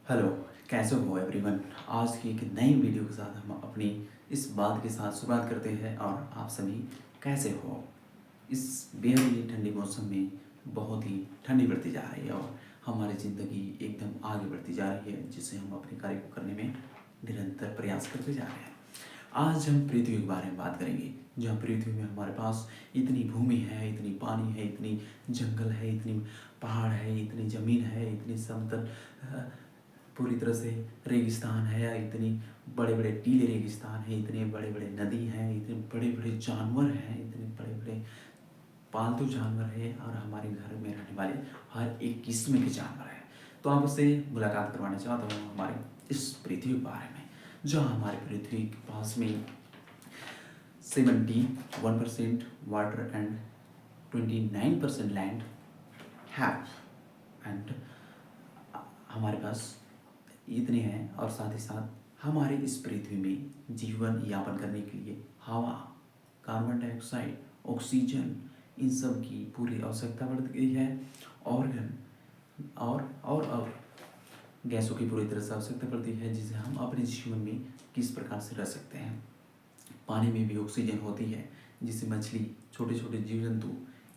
Hello. कैसे हो everyone. आज की एक नई वीडियो के साथ हम अपनी इस बात के साथ शुरुआत करते हैं। और आप सभी कैसे हो। इस बेहद ही ठंडी मौसम में बहुत ही ठंडी बढ़ती जा रही है और हमारी ज़िंदगी एकदम आगे बढ़ती जा रही है, जिससे हम अपने कार्य को करने में निरंतर प्रयास करते जा रहे हैं। आज हम पृथ्वी के बारे में बात करेंगे। जहाँ पृथ्वी में हमारे पास इतनी भूमि है, इतनी पानी है, इतनी जंगल है, इतनी पहाड़ है, इतनी ज़मीन है, इतनी समतल पूरी तरह से रेगिस्तान है, या इतनी बड़े बड़े टीले रेगिस्तान है, इतने बड़े बड़े नदी हैं, इतने बड़े बड़े जानवर हैं, इतने बड़े बड़े पालतू जानवर हैं, और हमारे घर में रहने वाले हर एक किस्म के जानवर हैं। तो आप उससे मुलाकात करवाना चाहता हूँ हमारे इस पृथ्वी के बारे में। जो हमारे पृथ्वी के पास में 71% वाटर एंड 29% लैंड है। एंड हमारे पास इतने हैं, और साथ ही साथ हमारे इस पृथ्वी में जीवन यापन करने के लिए हवा, कार्बन डाइऑक्साइड, ऑक्सीजन, इन सब की पूरी आवश्यकता पड़ गई है। ऑर्गन और गैसों की पूरी तरह से आवश्यकता पड़ती है, जिसे हम अपने जीवन में किस प्रकार से रह सकते हैं। पानी में भी ऑक्सीजन होती है, जिससे मछली, छोटे छोटे जीव जंतु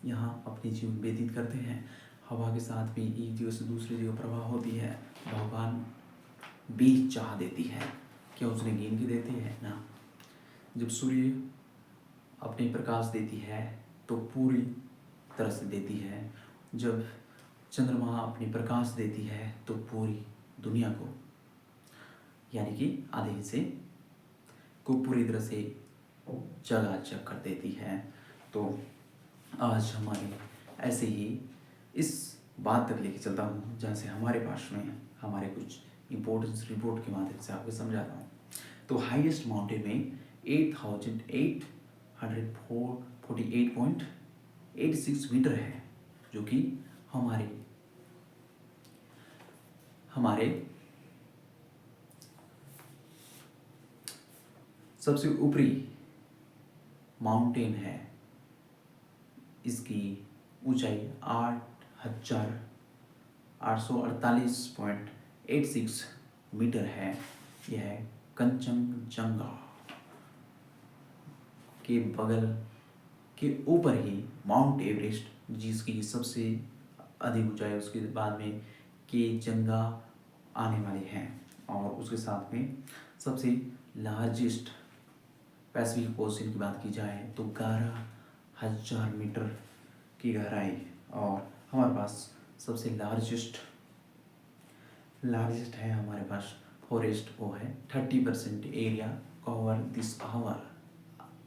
यहाँ अपने जीवन व्यतीत करते हैं। हवा के साथ भी एक जगह से दूसरी जगह प्रवाह होती है। भगवान भी चाह देती है, क्या उसने गिन के देती है ना। जब सूर्य अपने प्रकाश देती है तो पूरी तरह से देती है। जब चंद्रमा अपनी प्रकाश देती है तो पूरी दुनिया को, यानी कि आधे हिस्से को पूरी तरह से जगाजग कर देती है। तो आज हमारी ऐसे ही इस बात तक लेके चलता हूँ, जहाँ से हमारे पास में हमारे कुछ इम्पोर्टेंस रिपोर्ट के माध्यम से आपको समझाता हूँ। तो हाईएस्ट माउंटेन में 8848.86 मीटर है, जो कि हमारे हमारे सबसे ऊपरी माउंटेन है। इसकी ऊंचाई 8848.86 मीटर है। यह कंचनजंगा के बगल के ऊपर ही माउंट एवरेस्ट, जिसकी सबसे अधिक ऊंचाई, उसके बाद में के जंगा आने वाले हैं। और उसके साथ में सबसे लार्जेस्ट पैसिफिक ओशन की बात की जाए तो 11,000 मीटर की गहराई। और हमारे पास सबसे लार्जेस्ट है हमारे पास फॉरेस्ट, वो है 30% area cover this our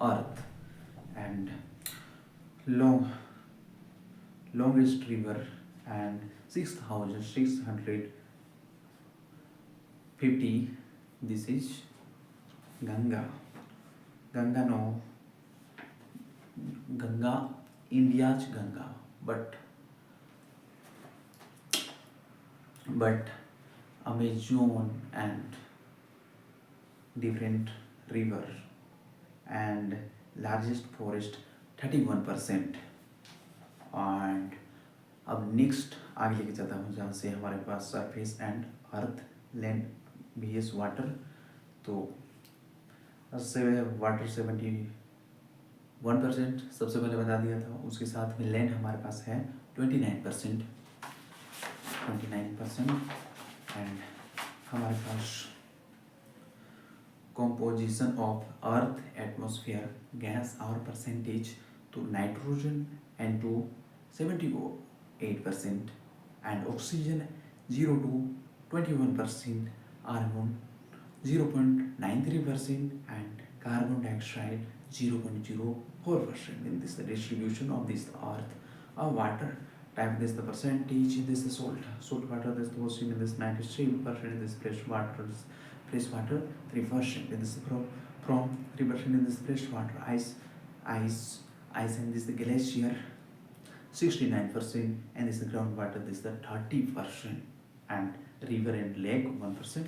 earth. And longest river and 6,650, this is Ganga. Ganga, India's Ganga, but Amazon and different river and largest forest 31%। And अब नेक्स्ट आगे लेके चलता हूँ, जहाँ से हमारे पास surface and earth, land, VS water. तो वाटर 71% सबसे पहले बता दिया था। उसके साथ में लैंड हमारे पास है 29%। एंड हमारे पास composition of earth atmosphere gas और percentage, तो nitrogen N2 78% and oxygen 0 to 21%, argon 0.93% and carbon dioxide 0.04%. In this the distribution of this earth water type, this the percentage, this the salt water, this the ocean, this 93%, in this fresh water 3%, in this from 3% in this fresh water, ice and this the glacier 69%, and this the groundwater, this the 30%, and river and lake 1%.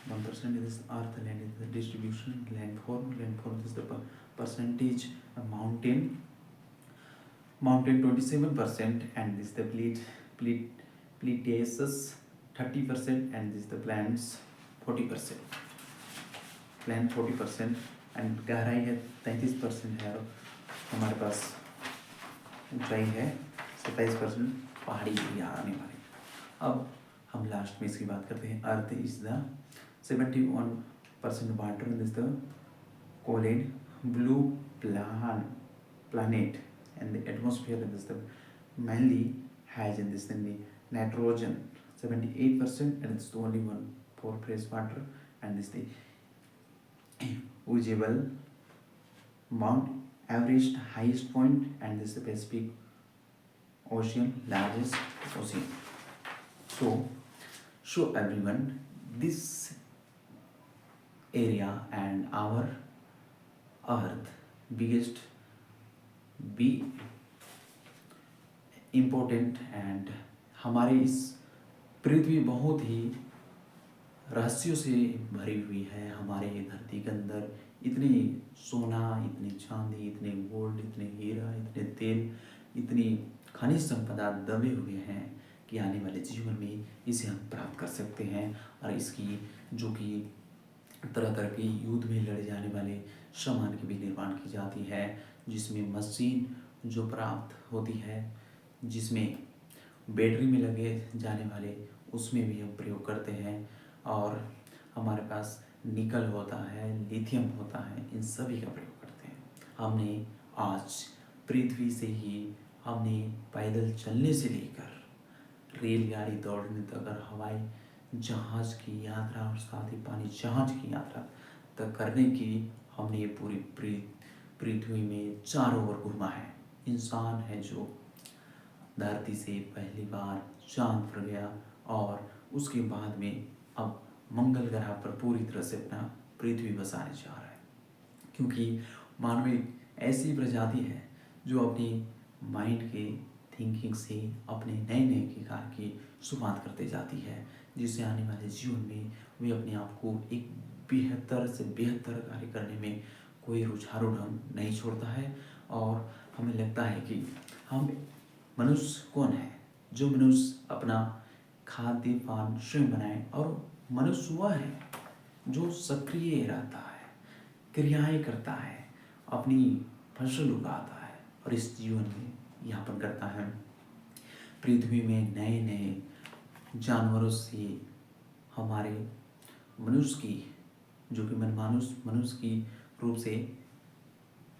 1% is earth, land is the distribution, landform is the percentage, mountain 27%, and this the Cretaceous 30% and this the plants 40%, plan 40% and गहराई है 33% है, और हमारे पास ऊंचाई है 27%, पहाड़ी area आने वाले। अब हम लास्ट में इसकी बात करते हैं। Earth is the 71% water in the called blue planet, and the atmosphere in this the mainly has in this the nitrogen 78%, and it's the only one for fresh water, and this the visible Mount Everest highest point, and this is the Pacific Ocean largest ocean. So everyone, this area and our earth biggest be important, and हमारे इस पृथ्वी बहुत ही रहस्यों से भरी हुई है। हमारे धरती के अंदर इतनी सोना, इतनी चांदी, इतने गोल्ड, इतने हीरा, इतने तेल, इतनी खनिज संपदा दबे हुए हैं कि आने वाले जीवन में इसे हम प्राप्त कर सकते हैं। और इसकी जो कि तरह तरह के युद्ध में लड़े जाने वाले सामान की भी निर्माण की जाती है, जिसमें मशीन जो प्राप्त होती है, जिसमें बैटरी में लगे जाने वाले उसमें भी हम प्रयोग करते हैं, और हमारे पास निकल होता है, लिथियम होता है, इन सभी का प्रयोग करते हैं। हमने आज पृथ्वी से ही हमने पैदल चलने से लेकर रेलगाड़ी दौड़ने तक और हवाई जहाज की यात्रा और साथ ही पानी जहाज की यात्रा तक करने की हमने ये पूरी पृथ्वी में चारों ओर घूमा है। इंसान है जो धरती से पहली बार चांद पर गया, और उसके बाद में अब मंगल ग्रह पर पूरी तरह से अपना पृथ्वी बसाने जा रहा है, क्योंकि मानव ऐसी प्रजाति है जो अपनी माइंड के थिंकिंग से अपने नए नए के कार्य की शुरुआत करते जाती है, जिससे आने वाले जीवन में वे अपने आप को एक बेहतर से बेहतर कार्य करने में कोई रुझारू ढंग नहीं छोड़ता है। और हमें लगता है कि हम मनुष्य कौन है, जो मनुष्य अपना खाद्य पान स्वयं बनाए, और मनुष्य वह है जो सक्रिय रहता है, क्रियाएं करता है, अपनी फसल उगाता है और इस जीवन में यापन करता है। पृथ्वी में नए नए जानवरों से हमारे मनुष्य की जो कि मनुष्य की रूप से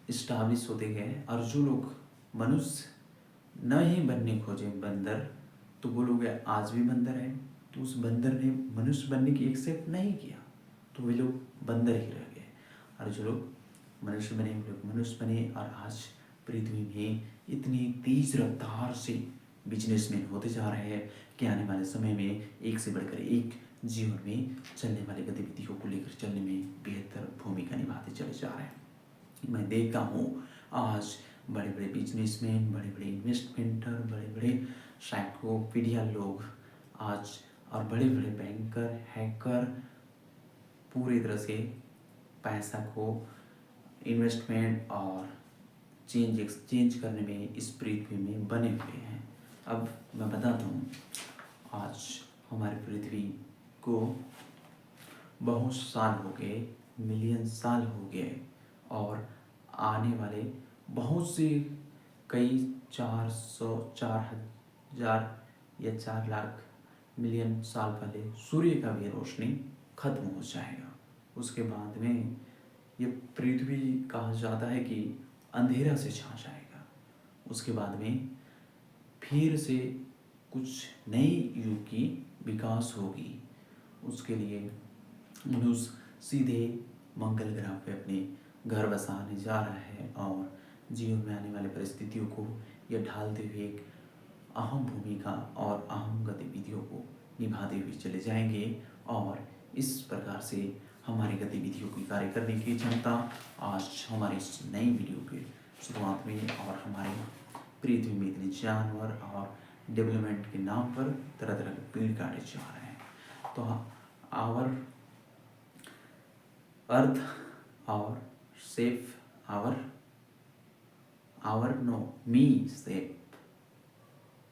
इस्टाब्लिश होते गए, और जो लोग मनुष्य न ही बनने खोजे बंदर, तो वो लोग आज भी बंदर है, तो उस बंदर ने मनुष्य बनने की एक्सेप्ट नहीं किया, तो वे लोग बंदर ही रह गए। और जो लोग मनुष्य बने वे लोग मनुष्य बने, और आज पृथ्वी में इतनी तेज रफ्तार से बिजनेसमैन होते जा रहे हैं कि आने वाले समय में एक से बढ़कर एक जीवन में चलने वाली गतिविधियों को लेकर चलने में बेहतर भूमिका निभाते चले जा रहे हैं। मैं देखता हूँ आज बड़े बड़े बिजनेसमैन, बड़े बड़े इन्वेस्टमेंटर, बड़े बड़े साइकोपीडिया लोग आज, और बड़े बड़े बैंकर, हैकर पूरी तरह से पैसा को इन्वेस्टमेंट और एक्सचेंज करने में इस पृथ्वी में बने हुए हैं। अब मैं बताता हूँ, आज हमारी पृथ्वी को बहुत साल हो गए, मिलियन साल हो गए, और आने वाले बहुत से कई 400-4,000 या 4 लाख मिलियन साल पहले सूर्य का भी रोशनी खत्म हो जाएगा। उसके बाद में ये पृथ्वी कहा जाता है कि अंधेरा से छा जाएगा। उसके बाद में फिर से कुछ नई युग की विकास होगी। उसके लिए मनुष्य सीधे मंगल ग्रह पे अपने घर बसाने जा रहा है, और जीवन में आने वाले परिस्थितियों को यह ढालते हुए एक अहम भूमिका और अहम गतिविधियों को निभाते हुए चले जाएंगे। और इस प्रकार से हमारी गतिविधियों की कार्य करने की क्षमता आज हमारी इस नई वीडियो के शुरुआत में, और हमारे पृथ्वी में इतने जानवर और डेवलपमेंट के नाम पर तरह तरह के पेड़ काटे जा रहे हैं। तो आवर अर्थ और safe our no me safe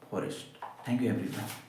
forest. Thank you everyone.